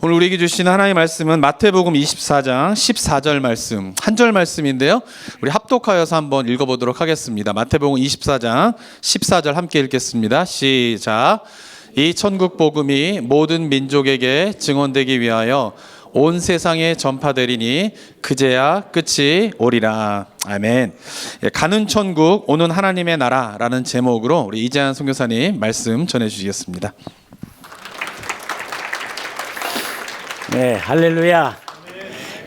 오늘 우리에게 주신 하나님의 말씀은 마태복음 24장 14절 말씀, 한 절 말씀인데요. 우리 합독하여서 한번 읽어보도록 하겠습니다. 마태복음 24장 14절 함께 읽겠습니다. 시작. 이 천국 복음이 모든 민족에게 증언되기 위하여 온 세상에 전파되리니 그제야 끝이 오리라. 아멘. 가는 천국 오는 하나님의 나라라는 제목으로 우리 이재한 선교사님 말씀 전해주시겠습니다. 네, 할렐루야.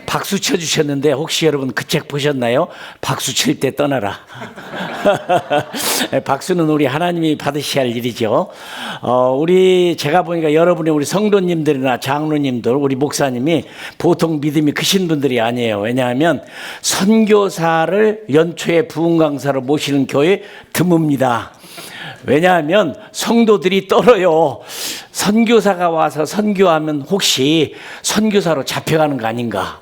박수 쳐주셨는데 혹시 여러분 그 책 보셨나요? 박수 칠 때 떠나라. 박수는 우리 하나님이 받으셔야 할 일이죠. 제가 보니까 여러분이 우리 성도님들이나 장로님들, 우리 목사님이 보통 믿음이 크신 분들이 아니에요. 왜냐하면 선교사를 연초에 부흥 강사로 모시는 교회 드뭅니다. 왜냐하면 성도들이 떨어요. 선교사가 와서 선교하면 혹시 선교사로 잡혀가는 거 아닌가?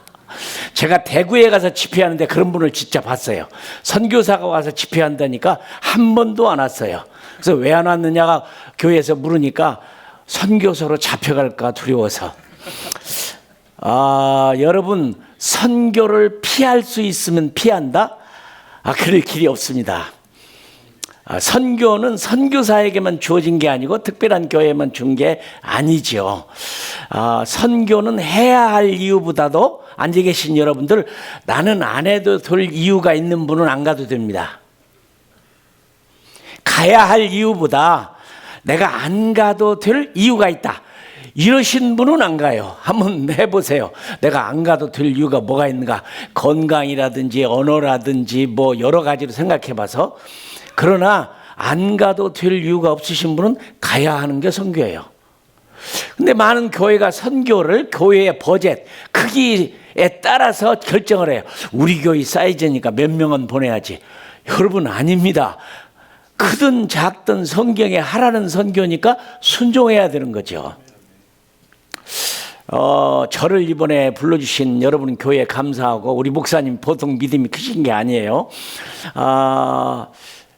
제가 대구에 가서 집회하는데 그런 분을 진짜 봤어요. 선교사가 와서 집회한다니까 한 번도 안 왔어요. 그래서 왜 안 왔느냐가 교회에서 물으니까 선교사로 잡혀갈까 두려워서. 여러분, 선교를 피할 수 있으면 피한다? 그럴 길이 없습니다. 선교는 선교사에게만 주어진 게 아니고 특별한 교회에만 준 게 아니죠. 선교는 해야 할 이유보다도 앉아 계신 여러분들, 나는 안 해도 될 이유가 있는 분은 안 가도 됩니다. 가야 할 이유보다 내가 안 가도 될 이유가 있다, 이러신 분은 안 가요. 한번 해보세요. 내가 안 가도 될 이유가 뭐가 있는가? 건강이라든지 언어라든지 뭐 여러 가지로 생각해봐서. 그러나 안 가도 될 이유가 없으신 분은 가야 하는 게 선교예요. 근데 많은 교회가 선교를 교회의 버젯, 크기에 따라서 결정을 해요. 우리 교회 사이즈니까 몇 명은 보내야지. 여러분, 아닙니다. 크든 작든 성경에 하라는 선교니까 순종해야 되는 거죠. 저를 이번에 불러주신 여러분 교회에 감사하고, 우리 목사님 보통 믿음이 크신 게 아니에요.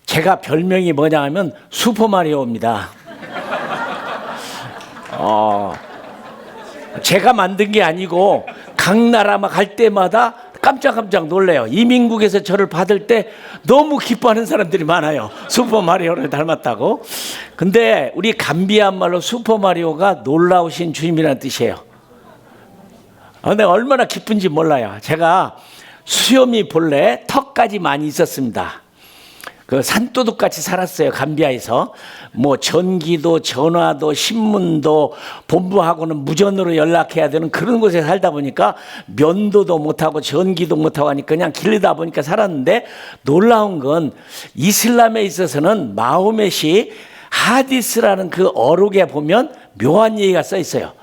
제가 별명이 뭐냐 하면 슈퍼마리오입니다. 제가 만든 게 아니고 각 나라 막 갈 때마다 깜짝깜짝 놀래요. 이민국에서 저를 받을 때 너무 기뻐하는 사람들이 많아요. 슈퍼마리오를 닮았다고. 근데 우리 감비아 말로 슈퍼마리오가 놀라우신 주님이라는 뜻이에요. 근데 얼마나 기쁜지 몰라요. 제가 수염이 본래 턱까지 많이 있었습니다. 그 산도둑같이 살았어요. 감비아에서. 뭐 전기도 전화도 신문도 본부하고는 무전으로 연락해야 되는 그런 곳에 살다 보니까 면도도 못하고 전기도 못하고 하니까 그냥 길르다 보니까 살았는데, 놀라운 건 이슬람에 있어서는 마호멧이 하디스라는 그 어록에 보면 묘한 얘기가 써 있어요.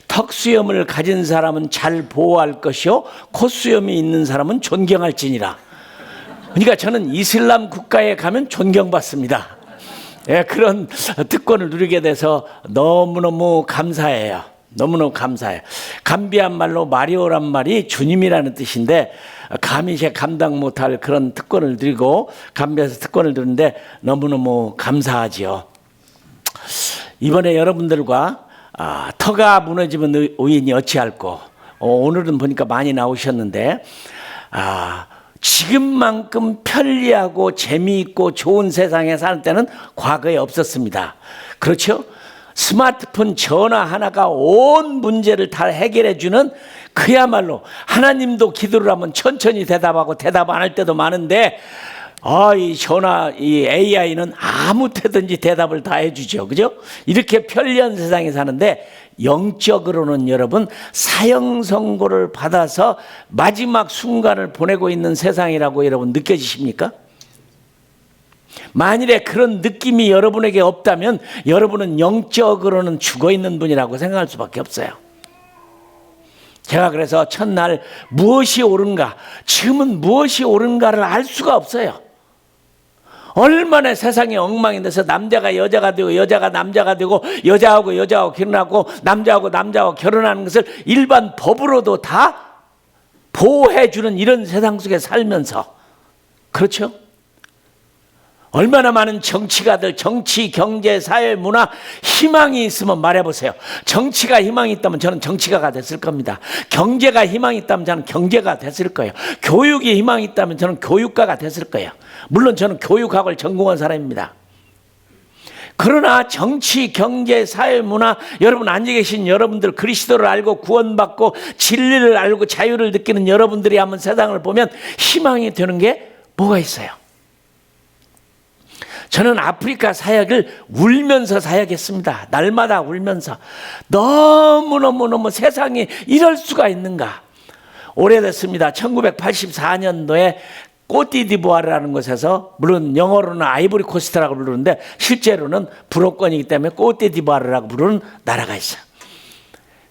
턱수염을 가진 사람은 잘 보호할 것이요 콧수염이 있는 사람은 존경할지니라. 그러니까 저는 이슬람 국가에 가면 존경받습니다. 그런 특권을 누리게 돼서 너무너무 감사해요. 너무너무 감사해요. 감비아 말로 마리오란 말이 주님이라는 뜻인데, 감히 제가 감당 못할 그런 특권을 드리고 감비아에서 특권을 드리는데 너무너무 감사하지요. 이번에 여러분들과 터가 무너지면 의인이 어찌할꼬, 오늘은 보니까 많이 나오셨는데, 지금만큼 편리하고 재미있고 좋은 세상에 사는 때는 과거에 없었습니다. 그렇죠? 스마트폰 전화 하나가 온 문제를 다 해결해 주는, 그야말로 하나님도 기도를 하면 천천히 대답하고 대답 안 할 때도 많은데, 이 전화, 이 AI는 아무 때든지 대답을 다 해주죠. 그죠? 이렇게 편리한 세상에 사는데, 영적으로는 여러분 사형 선고를 받아서 마지막 순간을 보내고 있는 세상이라고 여러분 느껴지십니까? 만일에 그런 느낌이 여러분에게 없다면 여러분은 영적으로는 죽어 있는 분이라고 생각할 수밖에 없어요. 제가 그래서 첫날 무엇이 옳은가, 지금은 무엇이 옳은가를 알 수가 없어요. 얼마나 세상이 엉망이 돼서 남자가 여자가 되고 여자가 남자가 되고 여자하고 여자하고 결혼하고 남자하고 남자하고 결혼하는 것을 일반 법으로도 다 보호해 주는 이런 세상 속에 살면서, 그렇죠? 얼마나 많은 정치가들, 정치, 경제, 사회, 문화 희망이 있으면 말해보세요. 정치가 희망이 있다면 저는 정치가가 됐을 겁니다. 경제가 희망이 있다면 저는 경제가 됐을 거예요. 교육이 희망이 있다면 저는 교육가가 됐을 거예요. 물론 저는 교육학을 전공한 사람입니다. 그러나 정치, 경제, 사회, 문화, 여러분 앉아 계신 여러분들, 그리스도를 알고 구원받고 진리를 알고 자유를 느끼는 여러분들이 한번 세상을 보면 희망이 되는 게 뭐가 있어요? 저는 아프리카 사역을 울면서 사역했습니다. 날마다 울면서. 너무너무 세상에 이럴 수가 있는가. 오래됐습니다. 1984년도에 꼬티디부아르라는 곳에서, 물론 영어로는 아이보리 코스트라고 부르는데 실제로는 불어권이기 때문에 꼬티디부아르라고 부르는 나라가 있어요.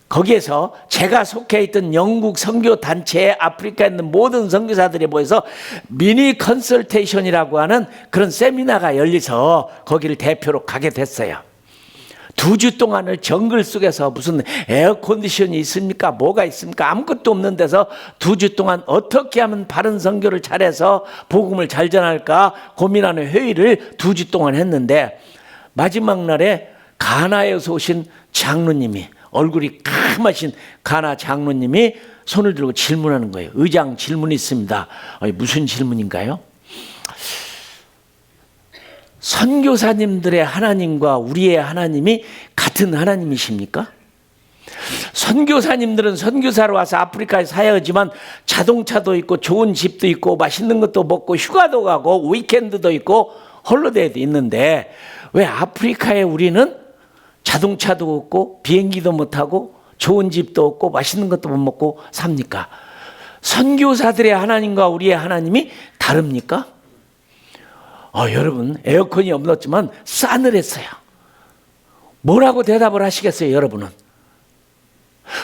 거기에서 제가 속해 있던 영국 선교단체에 아프리카에 있는 모든 선교사들이 모여서 미니 컨설테이션이라고 하는 그런 세미나가 열려서 거기를 대표로 가게 됐어요. 2주 동안을 정글 속에서 무슨 에어컨디션이 있습니까? 뭐가 있습니까? 아무것도 없는 데서 2주 동안 어떻게 하면 바른 선교를 잘해서 복음을 잘 전할까 고민하는 회의를 2주 동안 했는데, 마지막 날에 가나에서 오신 장로님이, 얼굴이 까마신 가나 장로님이 손을 들고 질문하는 거예요. 의장, 질문이 있습니다. 무슨 질문인가요? 선교사님들의 하나님과 우리의 하나님이 같은 하나님이십니까? 선교사님들은 선교사로 와서 아프리카에 사역하지만 자동차도 있고 좋은 집도 있고 맛있는 것도 먹고 휴가도 가고 위켄드도 있고 홀로데이도 있는데, 왜 아프리카에 우리는 자동차도 없고 비행기도 못 타고 좋은 집도 없고 맛있는 것도 못 먹고 삽니까? 선교사들의 하나님과 우리의 하나님이 다릅니까? 여러분, 에어컨이 없었지만 싸늘했어요. 뭐라고 대답을 하시겠어요, 여러분은?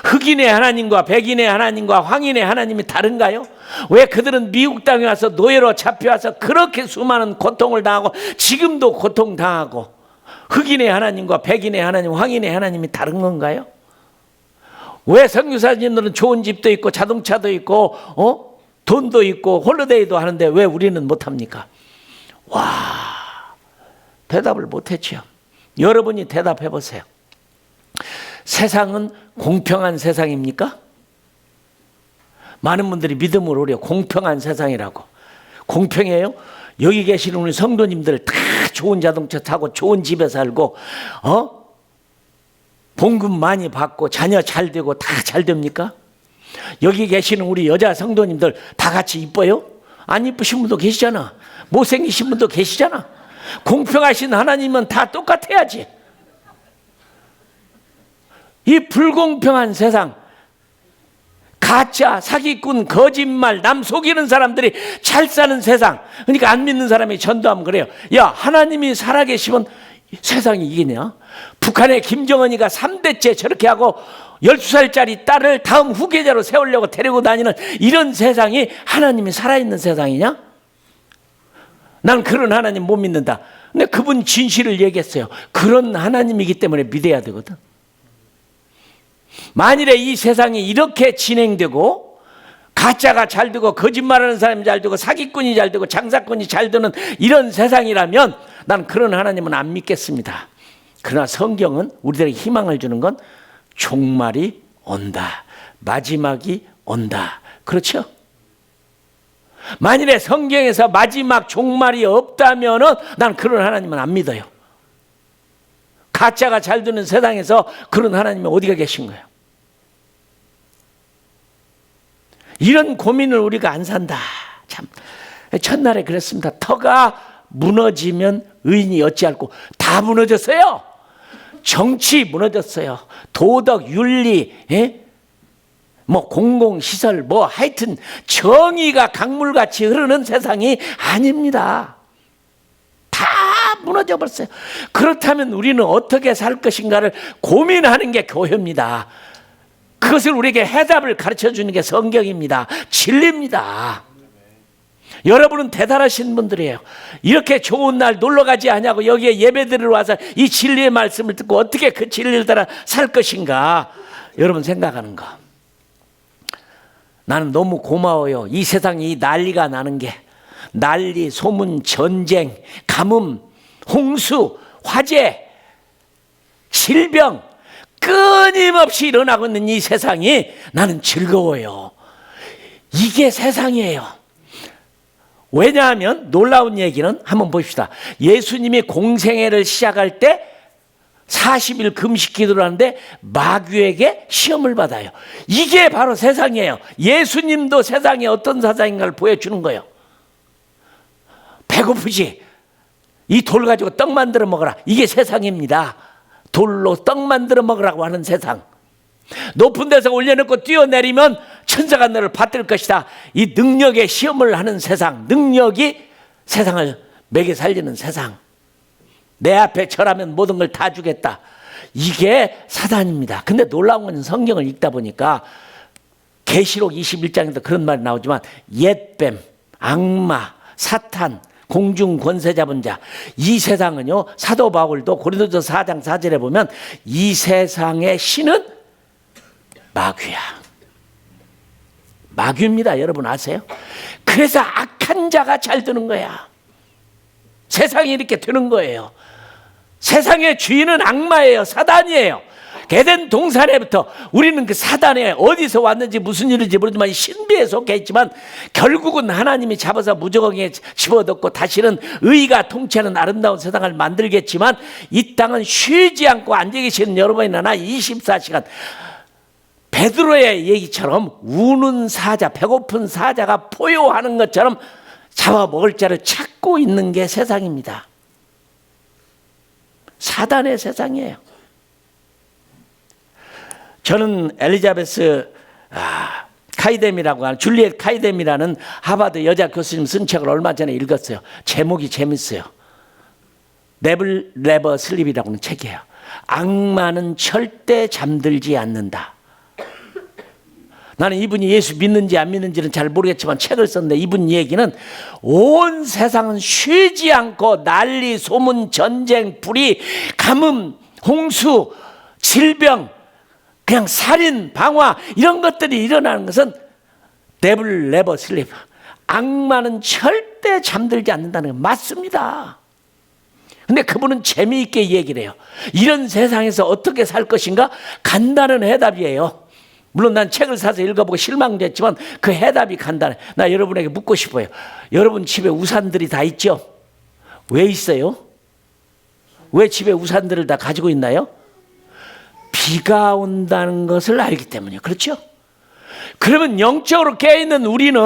흑인의 하나님과 백인의 하나님과 황인의 하나님이 다른가요? 왜 그들은 미국 땅에 와서 노예로 잡혀와서 그렇게 수많은 고통을 당하고 지금도 고통당하고, 흑인의 하나님과 백인의 하나님, 황인의 하나님이 다른 건가요? 왜 선교사님들은 좋은 집도 있고 자동차도 있고 돈도 있고 홀리데이도 하는데 왜 우리는 못합니까? 와, 대답을 못했죠. 여러분이 대답해 보세요. 세상은 공평한 세상입니까? 많은 분들이 믿음을 오려 공평한 세상이라고. 공평해요? 여기 계시는 우리 성도님들 다 좋은 자동차 타고 좋은 집에 살고 봉급 많이 받고 자녀 잘 되고 다 잘 됩니까? 여기 계시는 우리 여자 성도님들 다 같이 이뻐요? 안 이쁘신 분도 계시잖아. 못생기신 분도 계시잖아. 공평하신 하나님은 다 똑같아야지. 이 불공평한 세상, 가짜, 사기꾼, 거짓말, 남 속이는 사람들이 잘 사는 세상. 그러니까 안 믿는 사람이 전도하면 그래요. 야, 하나님이 살아계시면 세상이 이기냐? 북한의 김정은이가 3대째 저렇게 하고 12살짜리 딸을 다음 후계자로 세우려고 데리고 다니는 이런 세상이 하나님이 살아있는 세상이냐? 난 그런 하나님 못 믿는다. 근데 그분 진실을 얘기했어요. 그런 하나님이기 때문에 믿어야 되거든. 만일에 이 세상이 이렇게 진행되고 가짜가 잘 되고 거짓말하는 사람이 잘 되고 사기꾼이 잘 되고 장사꾼이 잘 되는 이런 세상이라면 난 그런 하나님은 안 믿겠습니다. 그러나 성경은 우리들에게 희망을 주는 건 종말이 온다, 마지막이 온다. 그렇죠? 만일에 성경에서 마지막 종말이 없다면 난 그런 하나님은 안 믿어요. 가짜가 잘 되는 세상에서 그런 하나님이 어디가 계신 거예요? 이런 고민을 우리가 안 산다. 참, 첫날에 그랬습니다. 터가 무너지면 의인이 어찌할꼬. 다 무너졌어요. 정치 무너졌어요. 도덕, 윤리, 뭐 공공시설, 뭐 하여튼 정의가 강물같이 흐르는 세상이 아닙니다. 다 무너져 버렸어요. 그렇다면 우리는 어떻게 살 것인가를 고민하는 게 교회입니다. 그것을 우리에게 해답을 가르쳐 주는 게 성경입니다. 진리입니다. 여러분은 대단하신 분들이에요. 이렇게 좋은 날 놀러 가지 않냐고 여기에 예배드리러 와서 이 진리의 말씀을 듣고 어떻게 그 진리를 따라 살 것인가 여러분 생각하는 거. 나는 너무 고마워요. 이 세상이 난리가 나는 게. 난리, 소문, 전쟁, 가뭄, 홍수, 화재, 질병 끊임없이 일어나고 있는 이 세상이 나는 즐거워요. 이게 세상이에요. 왜냐하면 놀라운 얘기는 한번 봅시다. 예수님이 공생애를 시작할 때 40일 금식 기도를 하는데 마귀에게 시험을 받아요. 이게 바로 세상이에요. 예수님도 세상에 어떤 세상인가를 보여주는 거예요. 배고프지? 이 돌 가지고 떡 만들어 먹어라. 이게 세상입니다. 돌로 떡 만들어 먹으라고 하는 세상. 높은 데서 올려놓고 뛰어내리면 천사가 너를 받들 것이다. 이 능력의 시험을 하는 세상, 능력이 세상을 먹여 살리는 세상. 내 앞에 절하면 모든 걸 다 주겠다. 이게 사단입니다. 근데 놀라운 건 성경을 읽다 보니까 계시록 21장에도 그런 말이 나오지만 옛뱀, 악마, 사탄, 공중 권세 잡은 자, 이 세상은요, 사도 바울도 고린도서 4장 4절에 보면 이 세상의 신은 마귀야. 마귀입니다. 여러분 아세요? 그래서 악한 자가 잘 드는 거야. 세상이 이렇게 되는 거예요. 세상의 주인은 악마예요. 사단이에요. 에덴 동산에부터 우리는 그 사단에 어디서 왔는지 무슨 일인지 모르지만 신비에 속해 있지만 결국은 하나님이 잡아서 무저공에 집어넣고 다시는 의가 통치하는 아름다운 세상을 만들겠지만 이 땅은 쉬지 않고 앉아 계시는 여러분이나 나 24시간 베드로의 얘기처럼 우는 사자, 배고픈 사자가 포효하는 것처럼 잡아먹을 자를 찾고 있는 게 세상입니다. 사단의 세상이에요. 저는 엘리자베스 카이뎀이라고 하는 줄리엣 카이뎀이라는 하버드 여자 교수님 쓴 책을 얼마 전에 읽었어요. 제목이 재밌어요. 네블 네버 슬립이라고 하는 책이에요. 악마는 절대 잠들지 않는다. 나는 이분이 예수 믿는지 안 믿는지는 잘 모르겠지만 책을 썼는데 이분 얘기는 온 세상은 쉬지 않고 난리, 소문, 전쟁, 불의, 가뭄, 홍수, 질병, 그냥 살인, 방화 이런 것들이 일어나는 것은 devil never sleep. 악마는 절대 잠들지 않는다는 건 맞습니다. 근데 그분은 재미있게 얘기를 해요. 이런 세상에서 어떻게 살 것인가? 간단한 해답이에요. 물론 난 책을 사서 읽어보고 실망됐지만 그 해답이 간단해. 나 여러분에게 묻고 싶어요. 여러분 집에 우산들이 다 있죠? 왜 있어요? 왜 집에 우산들을 다 가지고 있나요? 비가 온다는 것을 알기 때문이에요. 그렇죠? 그러면 영적으로 깨어있는 우리는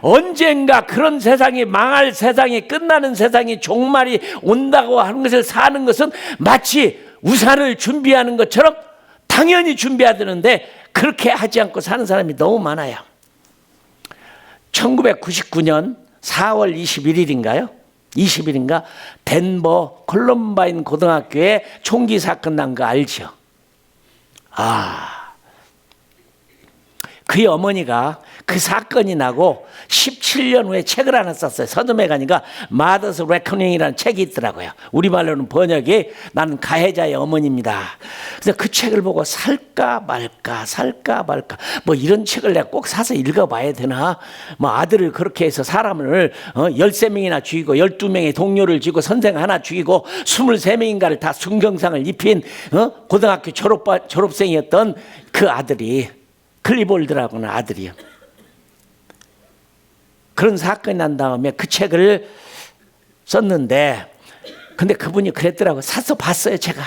언젠가 그런 세상이 망할 세상이 끝나는 세상이 종말이 온다고 하는 것을 사는 것은 마치 우산을 준비하는 것처럼 당연히 준비해야 되는데 그렇게 하지 않고 사는 사람이 너무 많아요. 1999년 4월 21일인가요? 20일인가? 덴버 콜럼바인 고등학교에 총기 사건 난 거 알죠? 그의 어머니가 그 사건이 나고 17년 후에 책을 하나 썼어요. 서점에 가니까 마더스 레커닝이라는 책이 있더라고요. 우리말로는 번역이 나는 가해자의 어머니입니다. 그래서 그 책을 보고 살까 말까 뭐 이런 책을 내가 꼭 사서 읽어봐야 되나. 뭐 아들을 그렇게 해서 사람을 13명이나 죽이고 12명의 동료를 죽이고 선생 하나 죽이고 23명인가를 다 순경상을 입힌 고등학교 졸업생이었던 그 아들이 클리볼드라고 하는 아들이요. 그런 사건이 난 다음에 그 책을 썼는데 근데 그분이 그랬더라고요. 사서 봤어요. 제가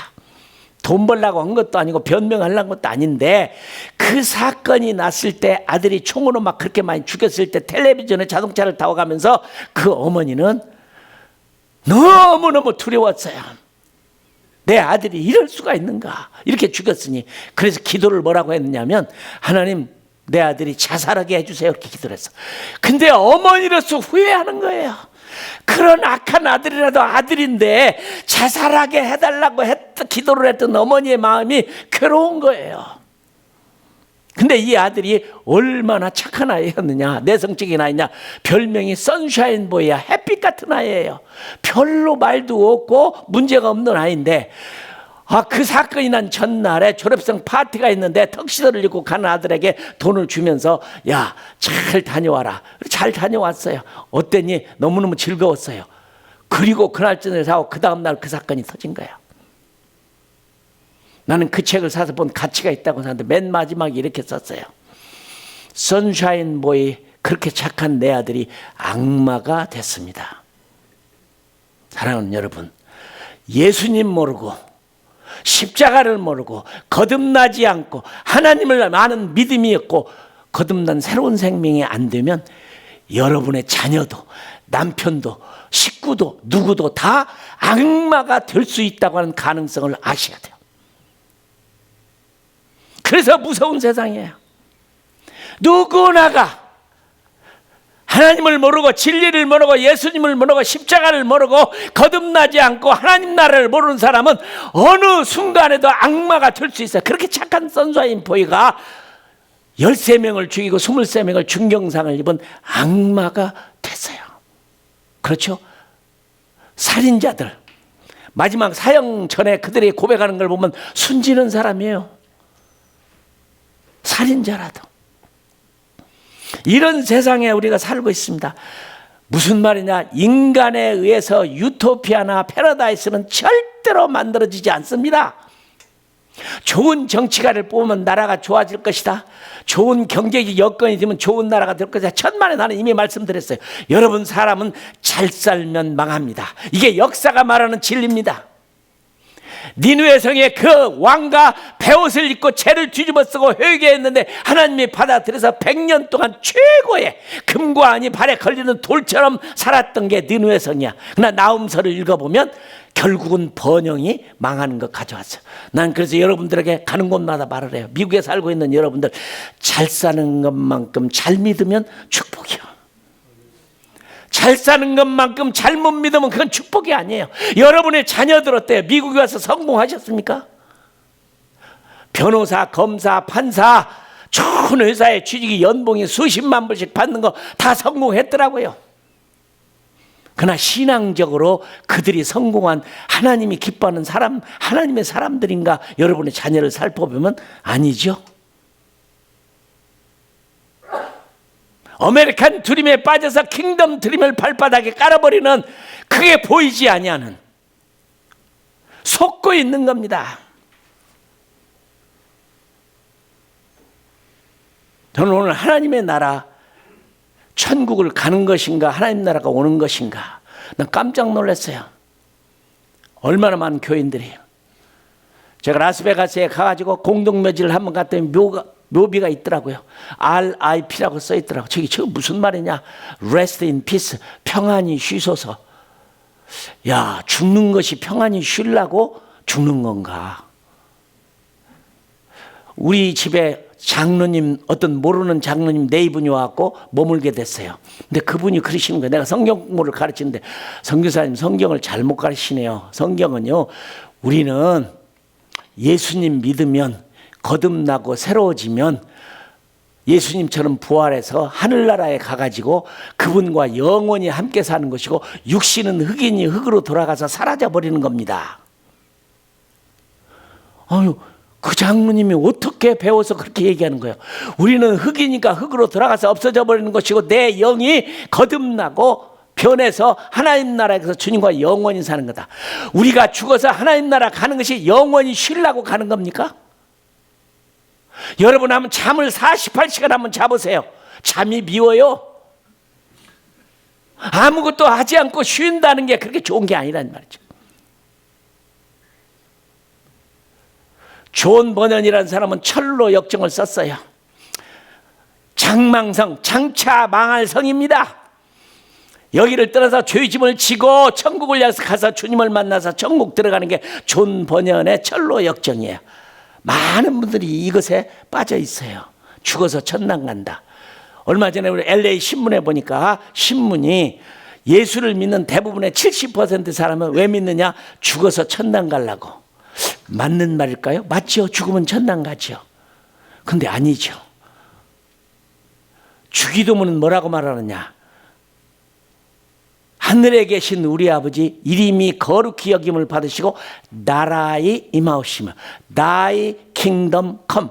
돈 벌려고 한 것도 아니고 변명하려는 것도 아닌데 그 사건이 났을 때 아들이 총으로 막 그렇게 많이 죽였을 때 텔레비전에 자동차를 타고 가면서 그 어머니는 너무너무 두려웠어요. 내 아들이 이럴 수가 있는가 이렇게 죽였으니. 그래서 기도를 뭐라고 했느냐면 하나님 내 아들이 자살하게 해주세요 이렇게 기도를 했어. 근데 어머니로서 후회하는 거예요. 그런 악한 아들이라도 아들인데 자살하게 해달라고 기도를 했던 어머니의 마음이 괴로운 거예요. 근데 이 아들이 얼마나 착한 아이였느냐, 내성적인 아이냐. 별명이 선샤인보이야. 햇빛 같은 아이예요. 별로 말도 없고 문제가 없는 아이인데 그 사건이 난 전날에 졸업생 파티가 있는데 턱시도를 입고 가는 아들에게 돈을 주면서 야, 잘 다녀와라. 잘 다녀왔어요. 어땠니? 너무너무 즐거웠어요. 그리고 그날 저녁에 사고 그 다음날 그 사건이 터진 거야. 나는 그 책을 사서 본 가치가 있다고 생각하는데 맨 마지막에 이렇게 썼어요. 선샤인 보이, 그렇게 착한 내 아들이 악마가 됐습니다. 사랑하는 여러분, 예수님 모르고 십자가를 모르고 거듭나지 않고 하나님을 아는 믿음이 없고 거듭난 새로운 생명이 안 되면 여러분의 자녀도 남편도 식구도 누구도 다 악마가 될 수 있다고 하는 가능성을 아셔야 돼요. 그래서 무서운 세상이에요. 누구나가 하나님을 모르고 진리를 모르고 예수님을 모르고 십자가를 모르고 거듭나지 않고 하나님 나라를 모르는 사람은 어느 순간에도 악마가 될 수 있어요. 그렇게 착한 선샤인 보이가 13명을 죽이고 23명을 중경상을 입은 악마가 됐어요. 그렇죠? 살인자들 마지막 사형 전에 그들이 고백하는 걸 보면 순진한 사람이에요. 살인자라도. 이런 세상에 우리가 살고 있습니다. 무슨 말이냐? 인간에 의해서 유토피아나 패러다이스는 절대로 만들어지지 않습니다. 좋은 정치가를 뽑으면 나라가 좋아질 것이다. 좋은 경제적 여건이 되면 좋은 나라가 될 것이다. 천만에 나는 이미 말씀드렸어요. 여러분, 사람은 잘 살면 망합니다. 이게 역사가 말하는 진리입니다. 니느웨 성의 그 왕가 베옷을 입고 죄를 뒤집어 쓰고 회개했는데 하나님이 받아들여서 100년 동안 최고의 금과 안이 발에 걸리는 돌처럼 살았던 게 니느웨 성이야. 그러나 나훔서를 읽어보면 결국은 번영이 망하는 것 가져왔어요. 난 그래서 여러분들에게 가는 곳마다 말을 해요. 미국에 살고 있는 여러분들, 잘 사는 것만큼 잘 믿으면 축복이요. 잘 사는 것만큼 잘못 믿으면 그건 축복이 아니에요. 여러분의 자녀들 어때요? 미국에 와서 성공하셨습니까? 변호사, 검사, 판사, 좋은 회사에 취직이 연봉이 수십만 불씩 받는 거 다 성공했더라고요. 그러나 신앙적으로 그들이 성공한 하나님이 기뻐하는 사람, 하나님의 사람들인가 여러분의 자녀를 살펴보면 아니죠. 아메리칸 드림에 빠져서 킹덤 드림을 발바닥에 깔아버리는, 그게 보이지 아니하는, 속고 있는 겁니다. 저는 오늘 하나님의 나라, 천국을 가는 것인가 하나님 나라가 오는 것인가, 난 깜짝 놀랐어요. 얼마나 많은 교인들이. 제가 라스베가스에 가가지고 공동묘지를 한번 갔더니 묘비가 있더라고요. RIP라고 써 있더라고요. 저게 무슨 말이냐? Rest in peace, 평안히 쉬소서. 야, 죽는 것이 평안히 쉬려고 죽는 건가? 우리 집에 장로님, 어떤 모르는 장로님 네 분이 와갖고 머물게 됐어요. 근데 그분이 그러시는 거예요. 내가 성경 공부를 가르치는데, 선교사님 성경을 잘못 가르치네요. 성경은요, 우리는 예수님 믿으면, 거듭나고 새로워지면 예수님처럼 부활해서 하늘나라에 가가지고 그분과 영원히 함께 사는 것이고, 육신은 흙이니 흙으로 돌아가서 사라져버리는 겁니다. 아유, 그 장로님이 어떻게 배워서 그렇게 얘기하는 거예요? 우리는 흙이니까 흙으로 돌아가서 없어져 버리는 것이고, 내 영이 거듭나고 변해서 하나님 나라에서 주님과 영원히 사는 거다. 우리가 죽어서 하나님 나라 가는 것이 영원히 쉬려고 가는 겁니까? 여러분, 한번 잠을 48시간 한번 자보세요. 잠이 미워요? 아무것도 하지 않고 쉰다는 게 그렇게 좋은 게 아니란 말이죠. 존 버년이라는 사람은 철로 역정을 썼어요. 장망성, 장차 망할 성입니다. 여기를 떠나서 죄짐을 지고 천국을 향해서 가서 주님을 만나서 천국 들어가는 게 존 버년의 철로 역정이에요. 많은 분들이 이것에 빠져 있어요. 죽어서 천당 간다. 얼마 전에 우리 LA 신문에 보니까, 신문이 예수를 믿는 대부분의 70% 사람은 왜 믿느냐? 죽어서 천당 가려고. 맞는 말일까요? 맞죠. 죽으면 천당 가죠. 근데 아니죠. 주기도문은 뭐라고 말하느냐? 하늘에 계신 우리 아버지 이름이 거룩히 여김을 받으시고 나라의 임하오시며 Thy kingdom come.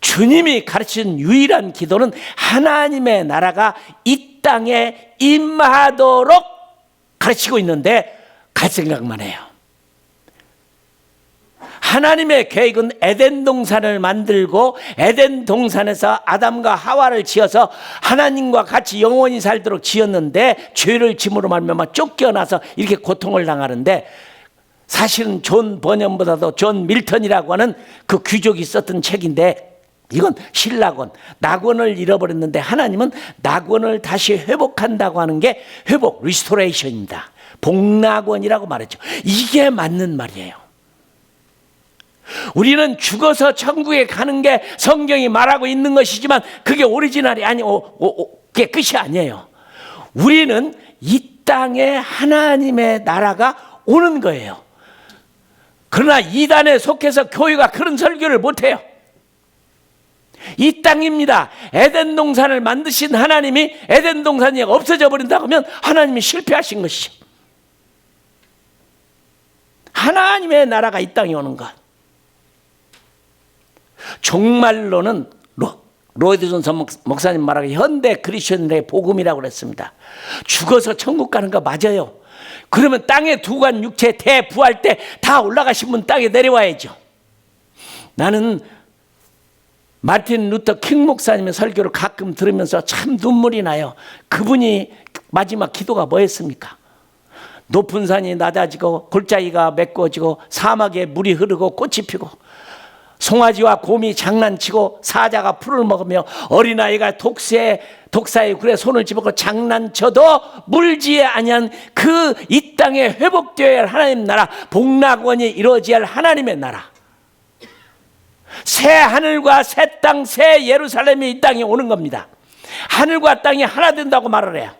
주님이 가르친 유일한 기도는 하나님의 나라가 이 땅에 임하도록 가르치고 있는데 갈 생각만 해요. 하나님의 계획은 에덴 동산을 만들고 에덴 동산에서 아담과 하와를 지어서 하나님과 같이 영원히 살도록 지었는데 죄를 짐으로 말미암아 쫓겨나서 이렇게 고통을 당하는데, 사실은 존 버년보다도 존 밀턴이라고 하는 그 귀족이 썼던 책인데, 이건 신락원, 낙원을 잃어버렸는데 하나님은 낙원을 다시 회복한다고 하는 게 회복, 리스토레이션입니다. 복낙원이라고 말했죠. 이게 맞는 말이에요. 우리는 죽어서 천국에 가는 게 성경이 말하고 있는 것이지만 그게 오리지널이 아니고 그게 끝이 아니에요. 우리는 이 땅에 하나님의 나라가 오는 거예요. 그러나 이단에 속해서 교회가 그런 설교를 못해요. 이 땅입니다. 에덴 동산을 만드신 하나님이 에덴 동산이 없어져 버린다고 하면 하나님이 실패하신 것이죠. 하나님의 나라가 이 땅에 오는 것. 종말론은 로이드 존슨 목사님 말하기 현대 크리스천들의 복음이라고 그랬습니다. 죽어서 천국 가는 거 맞아요. 그러면 땅에 두관 육체 대부활 때 다 올라가신 분 땅에 내려와야죠. 나는 마틴 루터 킹 목사님의 설교를 가끔 들으면서 참 눈물이 나요. 그분이 마지막 기도가 뭐였습니까? 높은 산이 낮아지고 골짜기가 메꿔지고 사막에 물이 흐르고 꽃이 피고 송아지와 곰이 장난치고 사자가 풀을 먹으며 어린아이가 독사의 굴에 손을 집어고 장난쳐도 물지 아니한 그 이 땅에 회복되어야 할 하나님 나라, 복락원이 이루어져야 할 하나님의 나라, 새 하늘과 새 땅, 새 예루살렘이 이 땅에 오는 겁니다. 하늘과 땅이 하나 된다고 말을 해요.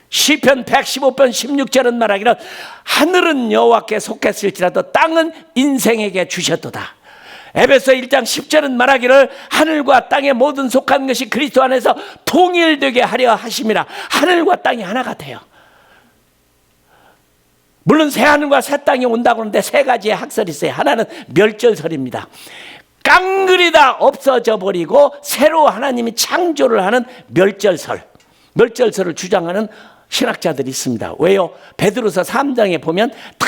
시편 115편 16절은 말하기를 하늘은 여호와께 속했을지라도 땅은 인생에게 주셨도다. 에베소 1장 10절은 말하기를 하늘과 땅의 모든 속한 것이 그리스도 안에서 통일되게 하려 하심이라. 하늘과 땅이 하나가 돼요. 물론 새 하늘과 새 땅이 온다고 하는데 세 가지의 학설이 있어요. 하나는 멸절설입니다. 깡그리다 없어져 버리고 새로 하나님이 창조를 하는 멸절설을 주장하는 신학자들이 있습니다. 왜요? 베드로서 3장에 보면 다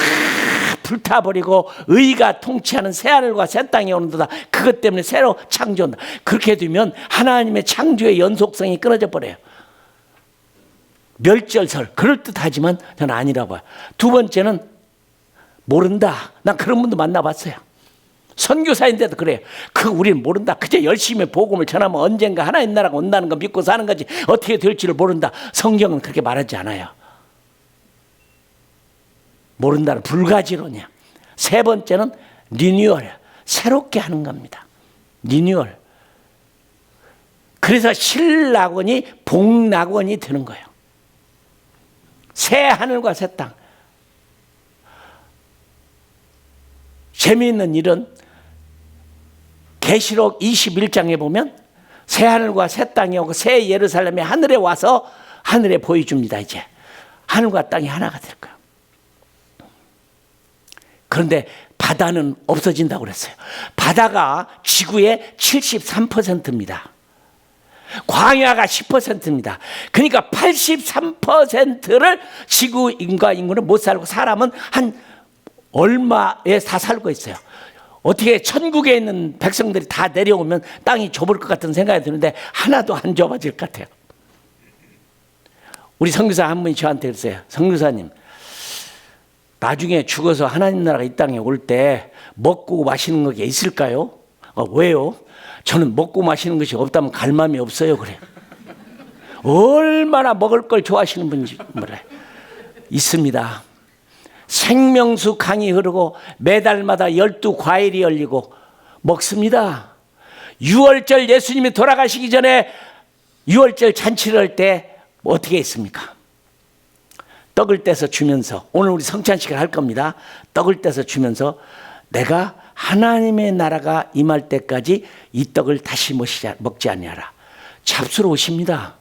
불타버리고 의가 통치하는 새하늘과 새 땅이 오는도다. 그것 때문에 새로 창조한다. 그렇게 되면 하나님의 창조의 연속성이 끊어져 버려요. 멸절설, 그럴듯하지만 저는 아니라고 봐요. 두 번째는 모른다. 난 그런 분도 만나봤어요. 선교사인데도 그래요. 우리는 모른다. 그저 열심히 복음을 전하면 언젠가 하나님 나라가 온다는 거 믿고 사는 거지 어떻게 될지를 모른다. 성경은 그렇게 말하지 않아요. 모른다는 불가지론이야. 세 번째는 리뉴얼, 새롭게 하는 겁니다. 리뉴얼. 그래서 신낙원이 복낙원이 되는 거예요. 새 하늘과 새 땅. 재미있는 일은 계시록 21장에 보면 새 하늘과 새 땅이 오고 새 예루살렘이 하늘에 와서 하늘에 보여줍니다. 이제 하늘과 땅이 하나가 될 거예요. 그런데 바다는 없어진다고 그랬어요. 바다가 지구의 73%입니다. 광야가 10%입니다. 그러니까 83%를 지구 인구는 못 살고 사람은 한 얼마에 다 살고 있어요. 어떻게 천국에 있는 백성들이 다 내려오면 땅이 좁을 것 같은 생각이 드는데 하나도 안 좁아질 것 같아요. 우리 선교사 한 분이 저한테 그랬어요. 선교사님, 나중에 죽어서 하나님 나라가 이 땅에 올 때 먹고 마시는 게 있을까요? 왜요? 저는 먹고 마시는 것이 없다면 갈 마음이 없어요. 그래요. 얼마나 먹을 걸 좋아하시는 분인지 몰라요. 있습니다. 생명수 강이 흐르고 매달마다 12과일이 열리고 먹습니다. 6월절 예수님이 돌아가시기 전에 6월절 잔치를 할 때 어떻게 했습니까? 떡을 떼서 주면서, 오늘 우리 성찬식을 할 겁니다. 떡을 떼서 주면서 내가 하나님의 나라가 임할 때까지 이 떡을 다시 먹지 아니하라. 잡수러 오십니다.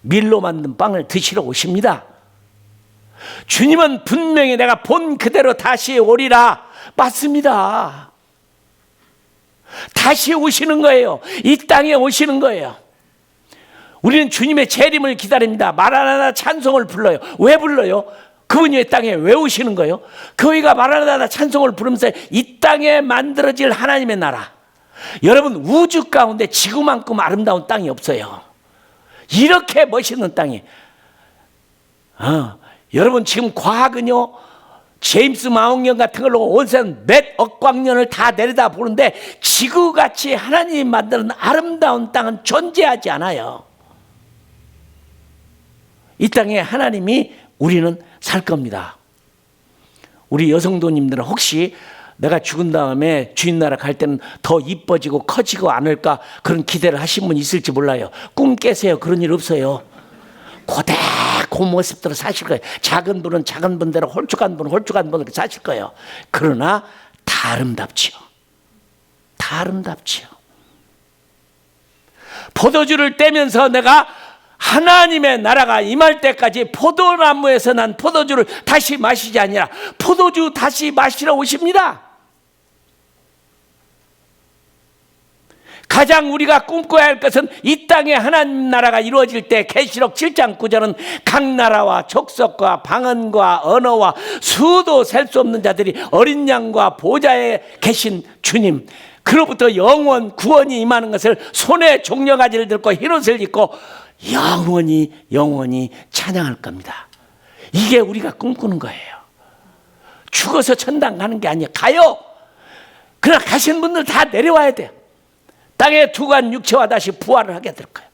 밀로 만든 빵을 드시러 오십니다. 주님은 분명히 내가 본 그대로 다시 오리라. 맞습니다. 다시 오시는 거예요. 이 땅에 오시는 거예요. 우리는 주님의 재림을 기다립니다. 마라나다 찬송을 불러요. 왜 불러요? 그분이 이 땅에 왜 오시는 거예요? 교회가 마라나다 찬송을 부르면서 이 땅에 만들어질 하나님의 나라. 여러분, 우주 가운데 지구만큼 아름다운 땅이 없어요. 이렇게 멋있는 땅이. 여러분, 지금 과학은요, 제임스 망원경 같은 걸로 온산 몇 억광년을 다 내려다 보는데 지구같이 하나님이 만드는 아름다운 땅은 존재하지 않아요. 이 땅에 하나님이 우리는 살 겁니다. 우리 여성도님들은 혹시 내가 죽은 다음에 주인 나라 갈 때는 더 이뻐지고 커지고 않을까 그런 기대를 하신 분 있을지 몰라요. 꿈 깨세요. 그런 일 없어요. 그대로 그 모습대로 사실 거예요. 작은 분은 작은 분대로, 홀쭉한 분은 홀쭉한 분으로 사실 거예요. 그러나 다 아름답지요. 다 아름답지요. 포도주를 떼면서 내가 하나님의 나라가 임할 때까지 포도나무에서 난 포도주를 다시 마시지 아니라 포도주 다시 마시러 오십니다. 가장 우리가 꿈꿔야 할 것은 이 땅에 하나님 나라가 이루어질 때 계시록 7장 9절은 각 나라와 족속과 방언과 언어와 수도 셀 수 없는 자들이 어린 양과 보좌에 계신 주님, 그로부터 영원 구원이 임하는 것을 손에 종려가지를 들고 흰옷을 입고 영원히 찬양할 겁니다. 이게 우리가 꿈꾸는 거예요. 죽어서 천당 가는 게 아니에요. 가요. 그러나 가신 분들 다 내려와야 돼요. 땅의 두관 육체와 다시 부활을 하게 될 거예요.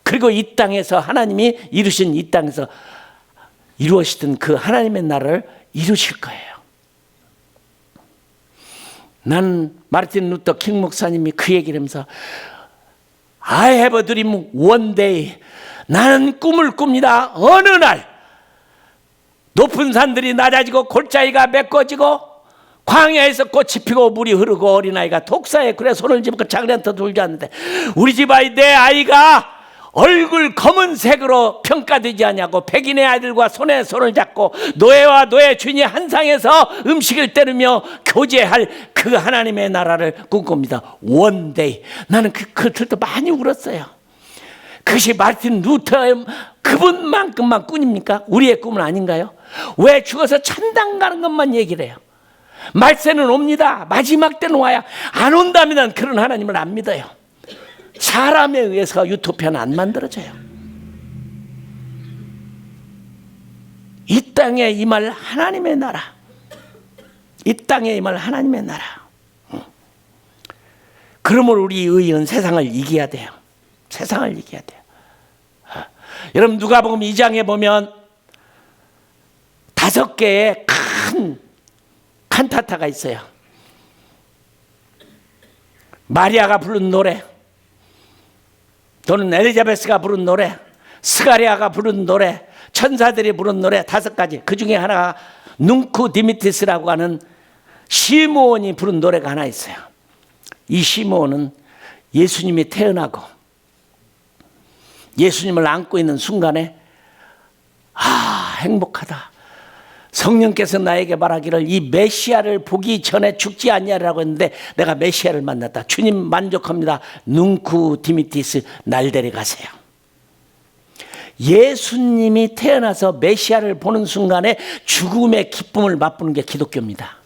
그리고 이 땅에서 하나님이 이루신 이 땅에서 이루어지던 그 하나님의 나라를 이루실 거예요. 난 마르틴 루터 킹 목사님이 그 얘기를 하면서 I have a dream one day. 나는 꿈을 꿉니다. 어느 날 높은 산들이 낮아지고 골짜기가 메꿔지고 광야에서 꽃이 피고 물이 흐르고 어린아이가 독사에 그래 손을 집고 장난터 돌지 않는데 우리 집 아이 내 아이가 얼굴 검은색으로 평가되지 않냐고 백인의 아이들과 손에 손을 잡고 노예와 노예 주인이 한 상에서 음식을 때리며 교제할 그 하나님의 나라를 꿈꿉니다. One day. 나는 그들도 많이 울었어요. 그것이 마르틴 루터 그분만큼만 꿈입니까? 우리의 꿈은 아닌가요? 왜 죽어서 천당 가는 것만 얘기를 해요? 말세는 옵니다. 마지막 때는 와야. 안 온다면 그런 하나님을 안 믿어요. 사람에 의해서 유토피아는 안 만들어져요. 이 땅에 임할 하나님의 나라. 이 땅에 임할 하나님의 나라. 그러므로 우리 의인은 세상을 이겨야 돼요. 세상을 이겨야 돼요. 여러분 누가복음 2장에 보면 5개의 큰 칸타타가 있어요. 마리아가 부른 노래, 또는 엘리자베스가 부른 노래, 스가랴가 부른 노래, 천사들이 부른 노래 5가지. 그 중에 하나가 눅쿠 디미티스라고 하는 시므온이 부른 노래가 하나 있어요. 이 시므온은 예수님이 태어나고 예수님을 안고 있는 순간에 행복하다. 성령께서 나에게 말하기를 이 메시아를 보기 전에 죽지 않냐라고 했는데 내가 메시아를 만났다. 주님 만족합니다. 눅쿠 디미티스 날 데려가세요. 예수님이 태어나서 메시아를 보는 순간에 죽음의 기쁨을 맛보는 게 기독교입니다.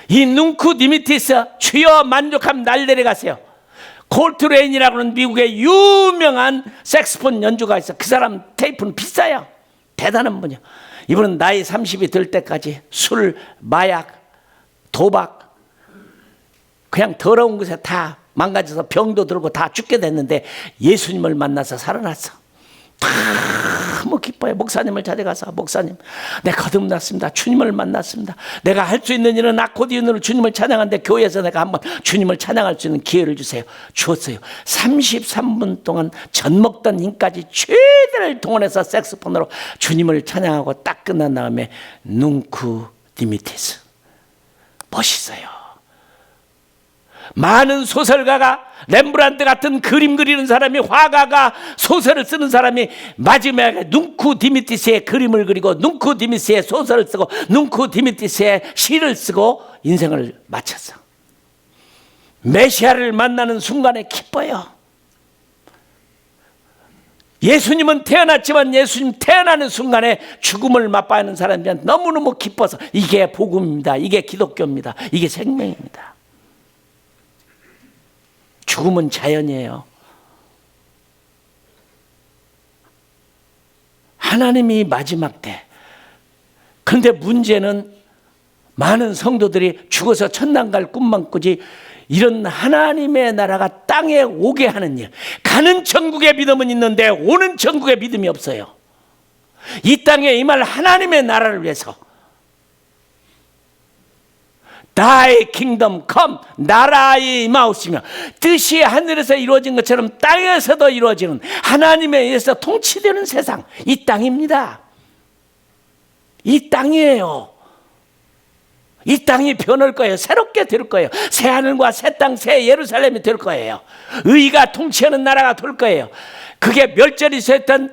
이 눅쿠 디미티스 주여 만족함 날 데려가세요. 콜트레인이라고 하는 미국의 유명한 색스폰 연주가 있어. 그 사람 테이프는 비싸요. 대단한 분이요. 이분은 나이 30이 될 때까지 술, 마약, 도박 그냥 더러운 것에 다 망가져서 병도 들고 다 죽게 됐는데 예수님을 만나서 살아났어. 너무 기뻐요. 목사님을 찾아가서 목사님 내가 거듭났습니다. 주님을 만났습니다. 내가 할 수 있는 일은 아코디언으로 주님을 찬양하는데 교회에서 내가 한번 주님을 찬양할 수 있는 기회를 주세요. 주었어요. 33분 동안 젖 먹던 힘까지 최대를 동원해서 색소폰으로 주님을 찬양하고 딱 끝난 다음에 눅쿠 디미티스 멋있어요. 많은 소설가가, 렘브란트 같은 그림 그리는 사람이, 화가가, 소설을 쓰는 사람이 마지막에 눈쿠 디미티스의 그림을 그리고 눈쿠 디미티스의 소설을 쓰고 눈쿠 디미티스의 시를 쓰고 인생을 마쳤어. 메시아를 만나는 순간에 기뻐요. 예수님은 태어났지만 예수님 태어나는 순간에 죽음을 맛봐하는 사람들은 너무너무 기뻐서, 이게 복음입니다. 이게 기독교입니다. 이게 생명입니다. 죽음은 자연이에요. 하나님이 마지막 때. 그런데 문제는 많은 성도들이 죽어서 천당 갈 꿈만 꾸지 이런 하나님의 나라가 땅에 오게 하는 일, 가는 천국의 믿음은 있는데 오는 천국의 믿음이 없어요. 이 땅에 임할 하나님의 나라를 위해서 Thy kingdom come, 나라의 임하옵시며, 뜻이 하늘에서 이루어진 것처럼 땅에서도 이루어지는, 하나님에 의해서 통치되는 세상, 이 땅입니다. 이 땅이에요. 이 땅이 변할 거예요. 새롭게 될 거예요. 새 하늘과 새 땅, 새 예루살렘이 될 거예요. 의가 통치하는 나라가 될 거예요. 그게 멸절이 됐든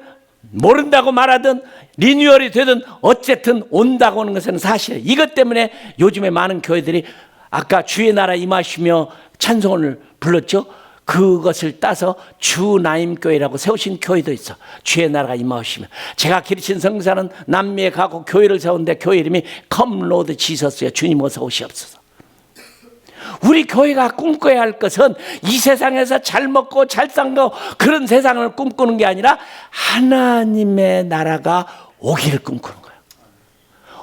모른다고 말하든 리뉴얼이 되든 어쨌든 온다고 하는 것은 사실이에요. 이것 때문에 요즘에 많은 교회들이 아까 주의 나라 임하시며 찬송을 불렀죠. 그것을 따서 주나임교회라고 세우신 교회도 있어. 주의 나라가 임하시며. 제가 기르친 성사는 남미에 가고 교회를 세우는데 교회 이름이 Come Lord Jesus예요. 주님 어서 오시옵소서. 우리 교회가 꿈꿔야 할 것은 이 세상에서 잘 먹고 잘 살고 그런 세상을 꿈꾸는 게 아니라 하나님의 나라가 오기를 꿈꾸는 거예요.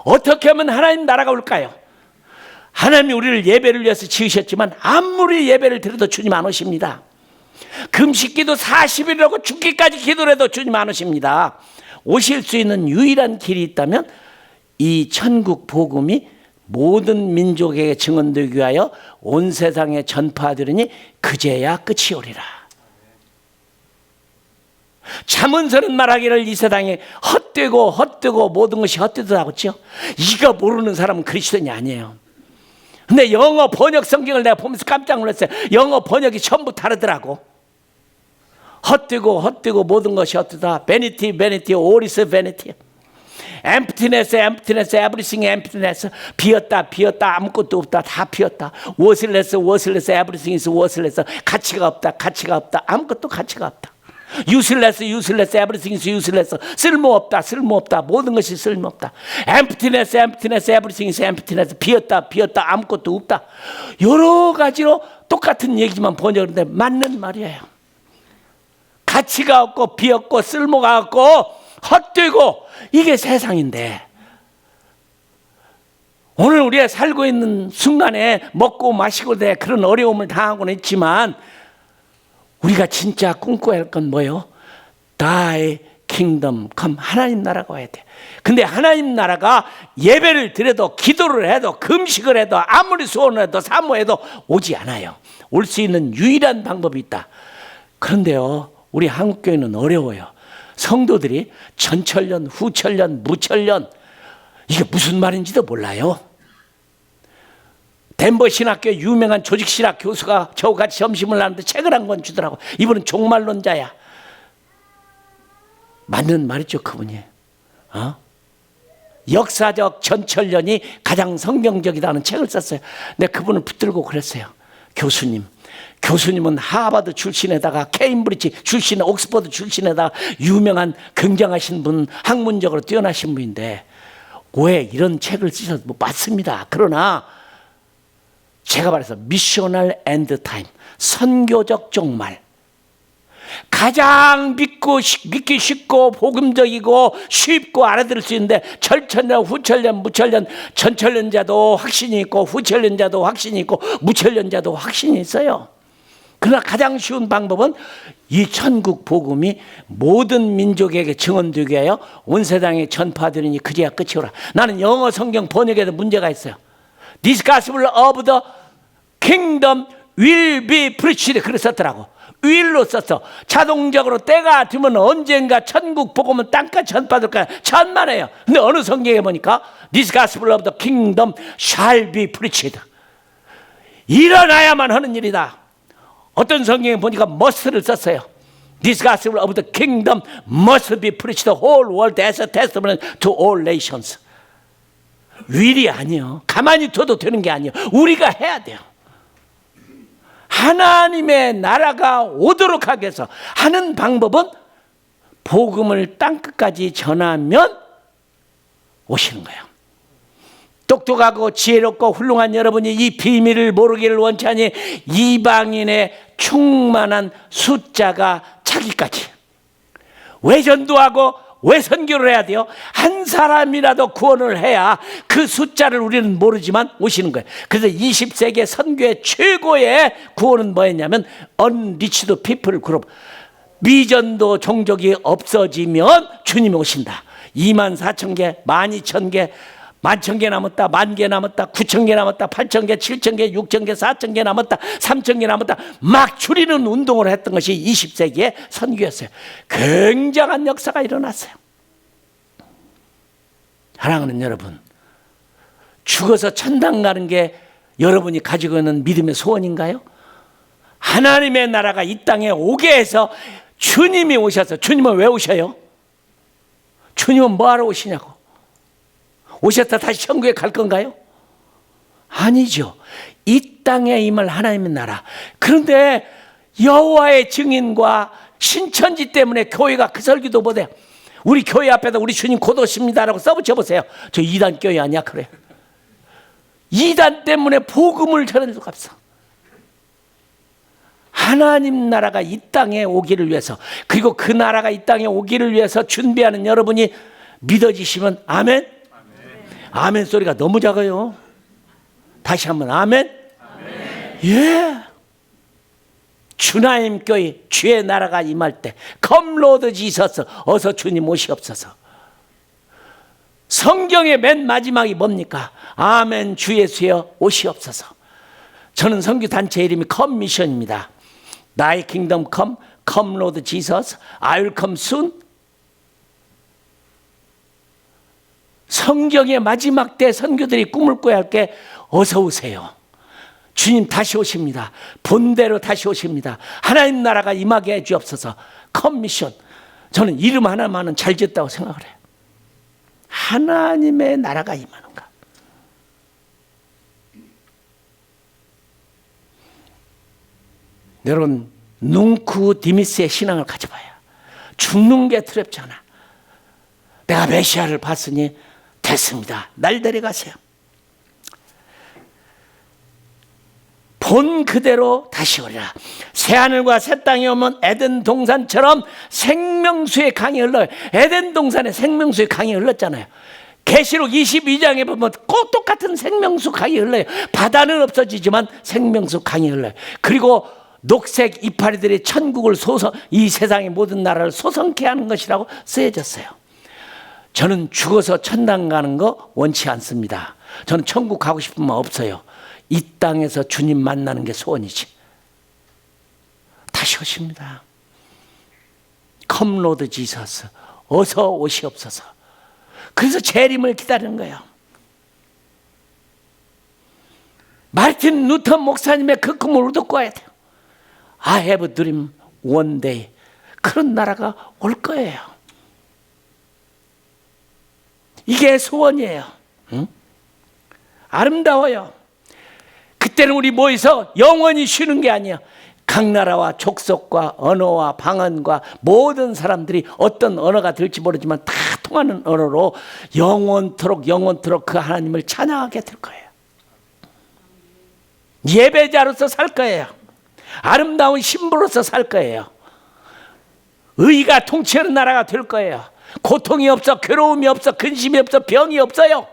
어떻게 하면 하나님 나라가 올까요? 하나님이 우리를 예배를 위해서 지으셨지만 아무리 예배를 드려도 주님 안 오십니다. 금식기도 40일이라고 죽기까지 기도를 해도 주님 안 오십니다. 오실 수 있는 유일한 길이 있다면 이 천국 복음이 모든 민족에게 증언되기 위하여 온 세상에 전파되리니 그제야 끝이 오리라. 잠언서는 말하기를 이 세상에 헛되고 모든 것이 헛되다고 했죠. 이거 모르는 사람은 그리스도인이 아니에요. 근데 영어 번역 성경을 내가 보면서 깜짝 놀랐어요. 영어 번역이 전부 다르더라고. 헛되고 모든 것이 헛되다. Vanity, all is vanity. Emptiness, everything emptiness. 비었다, 아무것도 없다, 다 비었다. Worthless, everything is worthless. 가치가 없다, 아무것도 가치가 없다. Useless, everything is useless. 쓸모없다, 모든 것이 쓸모없다. Emptiness, everything is emptiness. 비었다, 아무것도 없다. 여러 가지로 똑같은 얘기지만 번역하는데 맞는 말이에요. 가치가 없고 비었고 쓸모가 없고 헛되고 이게 세상인데, 오늘 우리가 살고 있는 순간에 먹고 마시고 그런 어려움을 당하고는 있지만 우리가 진짜 꿈꿔야 할 건 뭐예요? Thy kingdom come. 하나님 나라가 와야 돼. 근데 하나님 나라가 예배를 드려도 기도를 해도 금식을 해도 아무리 소원을 해도 사모해도 오지 않아요. 올 수 있는 유일한 방법이 있다. 그런데요, 우리 한국교회는 어려워요. 성도들이 전철련, 후철련, 무철련, 이게 무슨 말인지도 몰라요. 덴버 신학교의 유명한 조직신학 교수가 저와 같이 점심을 나누는데 책을 한 권 주더라고. 이분은 종말론자야. 맞는 말이죠, 그분이. 역사적 전철련이 가장 성경적이다는 책을 썼어요. 근데 그분을 붙들고 그랬어요. 교수님은 하버드 출신에다가 케임브리지 출신, 옥스퍼드 출신에다가 유명한 굉장하신 분, 학문적으로 뛰어나신 분인데 왜 이런 책을 쓰셔서 맞습니다. 그러나 제가 말해서 미셔널 엔드 타임, 선교적 종말, 가장 믿기 쉽고 복음적이고 쉽고 알아들을 수 있는데 절천년, 후천년, 무천년, 전천년자도 확신이 있고 후천년자도 확신이 있고 무천년자도 확신이 있어요. 그러나 가장 쉬운 방법은 이 천국 복음이 모든 민족에게 증언되게 하여 온 세상에 전파되리니 그제야 끝이 오라. 나는 영어 성경 번역에도 문제가 있어요. This gospel of the kingdom will be preached. 그랬었더라고. will로 썼어. 자동적으로 때가 되면 언젠가 천국 복음은 땅까지 전파될 거야. 천만에요. 근데 어느 성경에 보니까 This gospel of the kingdom shall be preached. 일어나야만 하는 일이다. 어떤 성경에 보니까 must를 썼어요. This gospel of the kingdom must be preached the whole world as a testimony to all nations. 윌이 아니요. 가만히 둬도 되는 게 아니요. 우리가 해야 돼요. 하나님의 나라가 오도록 하기 위해서 하는 방법은 복음을 땅끝까지 전하면 오시는 거예요. 똑똑하고 지혜롭고 훌륭한 여러분이 이 비밀을 모르기를 원치 아니 이방인의 충만한 숫자가 차기까지 왜 전도하고 왜 선교를 해야 돼요? 한 사람이라도 구원을 해야 그 숫자를 우리는 모르지만 오시는 거예요. 그래서 20세기 선교의 최고의 구원은 뭐였냐면 unreached people group, 미전도 종족이 없어지면 주님이 오신다. 24,000개, 12,000개, 11,000개 남았다, 10,000개 남았다, 9,000개 남았다, 8,000개, 7,000개, 6,000개, 4,000개 남았다, 3,000개 남았다. 막 줄이는 운동을 했던 것이 20세기의 선교였어요. 굉장한 역사가 일어났어요. 사랑하는 여러분, 죽어서 천당 가는 게 여러분이 가지고 있는 믿음의 소원인가요? 하나님의 나라가 이 땅에 오게 해서 주님이 오셔서, 주님은 왜 오셔요? 주님은 뭐하러 오시냐고? 오셨다 다시 천국에 갈 건가요? 아니죠. 이 땅에 임할 하나님의 나라. 그런데 여호와의 증인과 신천지 때문에 교회가 그 설교도 못해요. 우리 교회 앞에다 우리 주님 곧 오십니다라고 써붙여 보세요. 저 이단 교회 아니야? 그래. 이단 때문에 복음을 전할 수가 없어. 하나님 나라가 이 땅에 오기를 위해서, 그리고 그 나라가 이 땅에 오기를 위해서 준비하는 여러분이 믿어지시면 아멘. 아멘 소리가 너무 작아요. 다시 한번 아멘. 아멘. 예. 주나임 교회 주의 나라가 임할 때 Come Lord Jesus, 어서 주님 오시옵소서. 성경의 맨 마지막이 뭡니까? 아멘 주 예수여 오시옵소서. 저는 선교 단체 이름이 컴미션입니다. Thy kingdom come, come Lord Jesus, I will come soon. 성경의 마지막 때 선교들이 꿈을 꿔야 할 게 어서 오세요. 주님 다시 오십니다. 본대로 다시 오십니다. 하나님 나라가 임하게 해 주옵소서. 컴미션. 저는 이름 하나만은 잘 지었다고 생각을 해요. 하나님의 나라가 임하는가. 여러분, 뭉크 디미스의 신앙을 가져봐요. 죽는 게 두렵지 않아. 내가 메시아를 봤으니 됐습니다. 날 데려가세요. 본 그대로 다시 오리라. 새하늘과 새 땅이 오면 에덴 동산처럼 생명수의 강이 흘러요. 에덴 동산에 생명수의 강이 흘렀잖아요. 계시록 22장에 보면 꼭 똑같은 생명수 강이 흘러요. 바다는 없어지지만 생명수 강이 흘러요. 그리고 녹색 이파리들이 천국을 이 세상의 모든 나라를 소성케 하는 것이라고 쓰여졌어요. 저는 죽어서 천당 가는 거 원치 않습니다. 저는 천국 가고 싶은 마음 없어요. 이 땅에서 주님 만나는 게 소원이지. 다시 오십니다. Come Lord Jesus, 어서 오시옵소서. 그래서 재림을 기다리는 거예요. 마르틴 루터 목사님의 그 꿈을 우리도 꿔야 돼요. I have a dream one day. 그런 나라가 올 거예요. 이게 소원이에요. 응? 아름다워요. 그때는 우리 모여서 영원히 쉬는 게 아니야. 각 나라와 족속과 언어와 방언과 모든 사람들이 어떤 언어가 될지 모르지만 다 통하는 언어로 영원토록 그 하나님을 찬양하게 될 거예요. 예배자로서 살 거예요. 아름다운 신부로서 살 거예요. 의가 통치하는 나라가 될 거예요. 고통이 없어, 괴로움이 없어, 근심이 없어, 병이 없어요.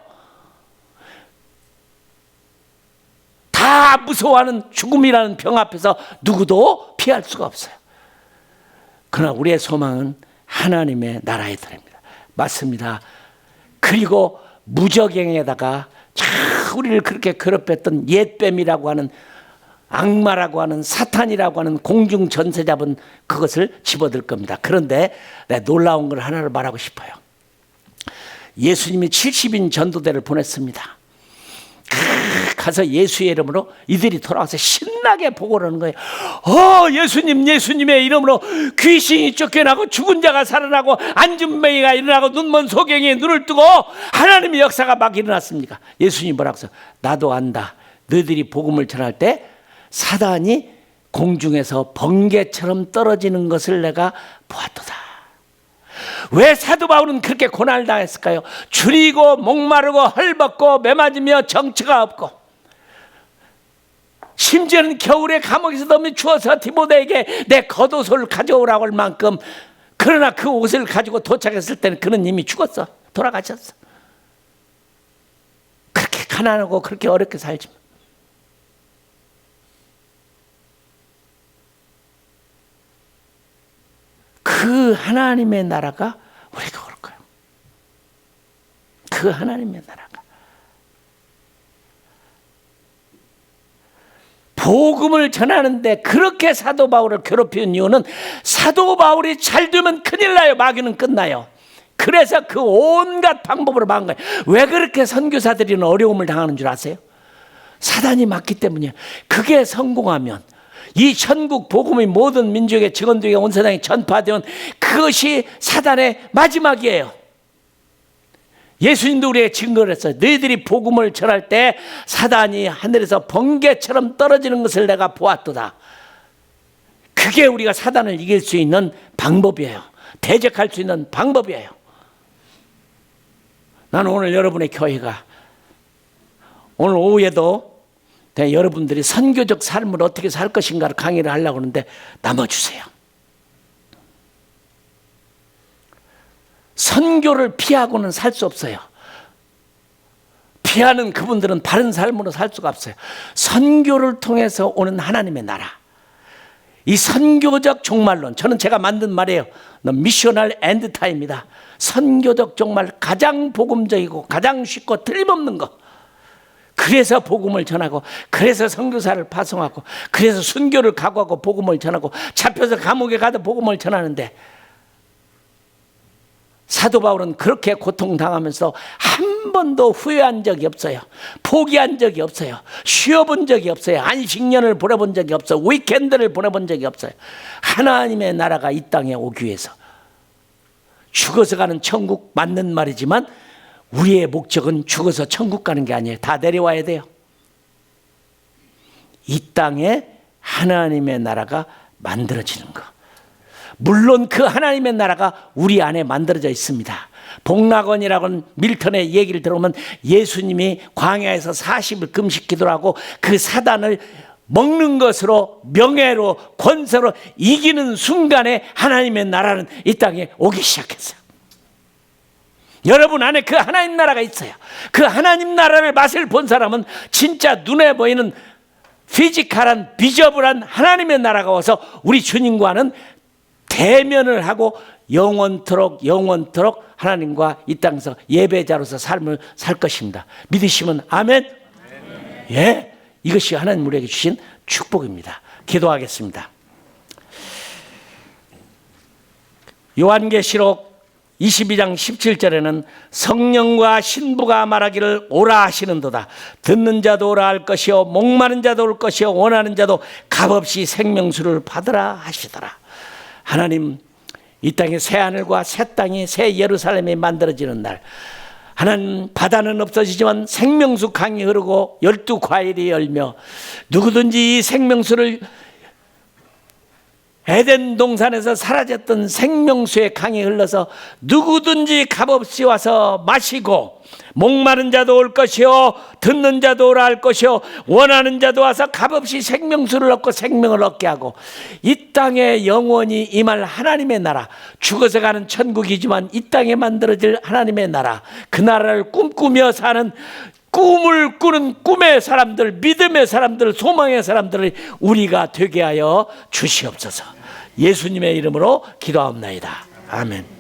다 무서워하는 죽음이라는 병 앞에서 누구도 피할 수가 없어요. 그러나 우리의 소망은 하나님의 나라에 드립니다. 맞습니다. 그리고 무적행에다가 우리를 그렇게 괴롭혔던 옛뱀이라고 하는, 악마라고 하는, 사탄이라고 하는 공중 전세자분, 그것을 집어들 겁니다. 그런데 내가 놀라운 걸 하나를 말하고 싶어요. 예수님이 70인 전도대를 보냈습니다. 가서 예수의 이름으로 이들이 돌아와서 신나게 보고를 하는 거예요. 예수님의 이름으로 귀신이 쫓겨나고 죽은 자가 살아나고 안진뱅이가 일어나고 눈먼 소경이 눈을 뜨고 하나님의 역사가 막 일어났습니까? 예수님 뭐라고 했어요? 나도 안다. 너희들이 복음을 전할 때 사단이 공중에서 번개처럼 떨어지는 것을 내가 보았도다. 왜 사도 바울은 그렇게 고난을 당했을까요? 줄이고 목마르고 헐벗고 매맞으며 정처가 없고, 심지어는 겨울에 감옥에서 너무 추워서 디모데에게 내 겉옷을 가져오라고 할 만큼, 그러나 그 옷을 가지고 도착했을 때는 그는 이미 죽었어. 돌아가셨어. 그렇게 가난하고 그렇게 어렵게 살지만 그 하나님의 나라가 우리가 올 거예요. 그 하나님의 나라가. 복음을 전하는데 그렇게 사도 바울을 괴롭히는 이유는 사도 바울이 잘 되면 큰일 나요. 마귀는 끝나요. 그래서 그 온갖 방법으로 막은 거예요. 왜 그렇게 선교사들이 어려움을 당하는 줄 아세요? 사단이 막기 때문이에요. 그게 성공하면 이 천국 복음이 모든 민족의 직원들에게 온 세상에 전파되면 그것이 사단의 마지막이에요. 예수님도 우리에게 증거를 했어요. 너희들이 복음을 전할 때 사단이 하늘에서 번개처럼 떨어지는 것을 내가 보았도다. 그게 우리가 사단을 이길 수 있는 방법이에요. 대적할 수 있는 방법이에요. 나는 오늘 여러분의 교회가 오늘 오후에도 여러분들이 선교적 삶을 어떻게 살 것인가를 강의를 하려고 하는데 남아주세요. 선교를 피하고는 살 수 없어요. 피하는 그분들은 바른 삶으로 살 수가 없어요. 선교를 통해서 오는 하나님의 나라, 이 선교적 종말론, 저는 제가 만든 말이에요. 미셔널 엔드타임이다. 선교적 종말, 가장 복음적이고 가장 쉽고 틀림없는 거. 그래서 복음을 전하고, 그래서 선교사를 파송하고, 그래서 순교를 각오하고 복음을 전하고, 잡혀서 감옥에 가도 복음을 전하는데, 사도 바울은 그렇게 고통당하면서 한 번도 후회한 적이 없어요. 포기한 적이 없어요. 쉬어본 적이 없어요. 안식년을 보내본 적이 없어요. 위켄드를 보내본 적이 없어요. 하나님의 나라가 이 땅에 오기 위해서. 죽어서 가는 천국 맞는 말이지만 우리의 목적은 죽어서 천국 가는 게 아니에요. 다 내려와야 돼요. 이 땅에 하나님의 나라가 만들어지는 거. 물론 그 하나님의 나라가 우리 안에 만들어져 있습니다. 복락원이라고는 밀턴의 얘기를 들어보면 예수님이 광야에서 40일 금식 기도를 하고 그 사단을 먹는 것으로, 명예로, 권세로 이기는 순간에 하나님의 나라는 이 땅에 오기 시작했어요. 여러분 안에 그 하나님 나라가 있어요. 그 하나님 나라의 맛을 본 사람은 진짜 눈에 보이는 피지컬한 비저블한 하나님의 나라가 와서 우리 주님과는 대면을 하고 영원토록 하나님과 이 땅에서 예배자로서 삶을 살 것입니다. 믿으시면 아멘? 예, 이것이 하나님 우리에게 주신 축복입니다. 기도하겠습니다. 요한계시록 22장 17절에는 성령과 신부가 말하기를 오라 하시는도다. 듣는 자도 오라 할 것이요 목마른 자도 올 것이요 원하는 자도 값없이 생명수를 받으라 하시더라. 하나님, 이 땅에 새 하늘과 새 땅이 새 예루살렘이 만들어지는 날, 하나님, 바다는 없어지지만 생명수 강이 흐르고 12과일이 열며 누구든지 이 생명수를 에덴 동산에서 사라졌던 생명수의 강이 흘러서 누구든지 값없이 와서 마시고, 목마른 자도 올 것이요 듣는 자도 오라 할 것이요 원하는 자도 와서 값없이 생명수를 얻고 생명을 얻게 하고, 이 땅에 영원히 임할 하나님의 나라, 죽어서 가는 천국이지만 이 땅에 만들어질 하나님의 나라, 그 나라를 꿈꾸며 사는, 꿈을 꾸는 꿈의 사람들, 믿음의 사람들, 소망의 사람들을 우리가 되게 하여 주시옵소서. 예수님의 이름으로 기도하옵나이다. 아멘.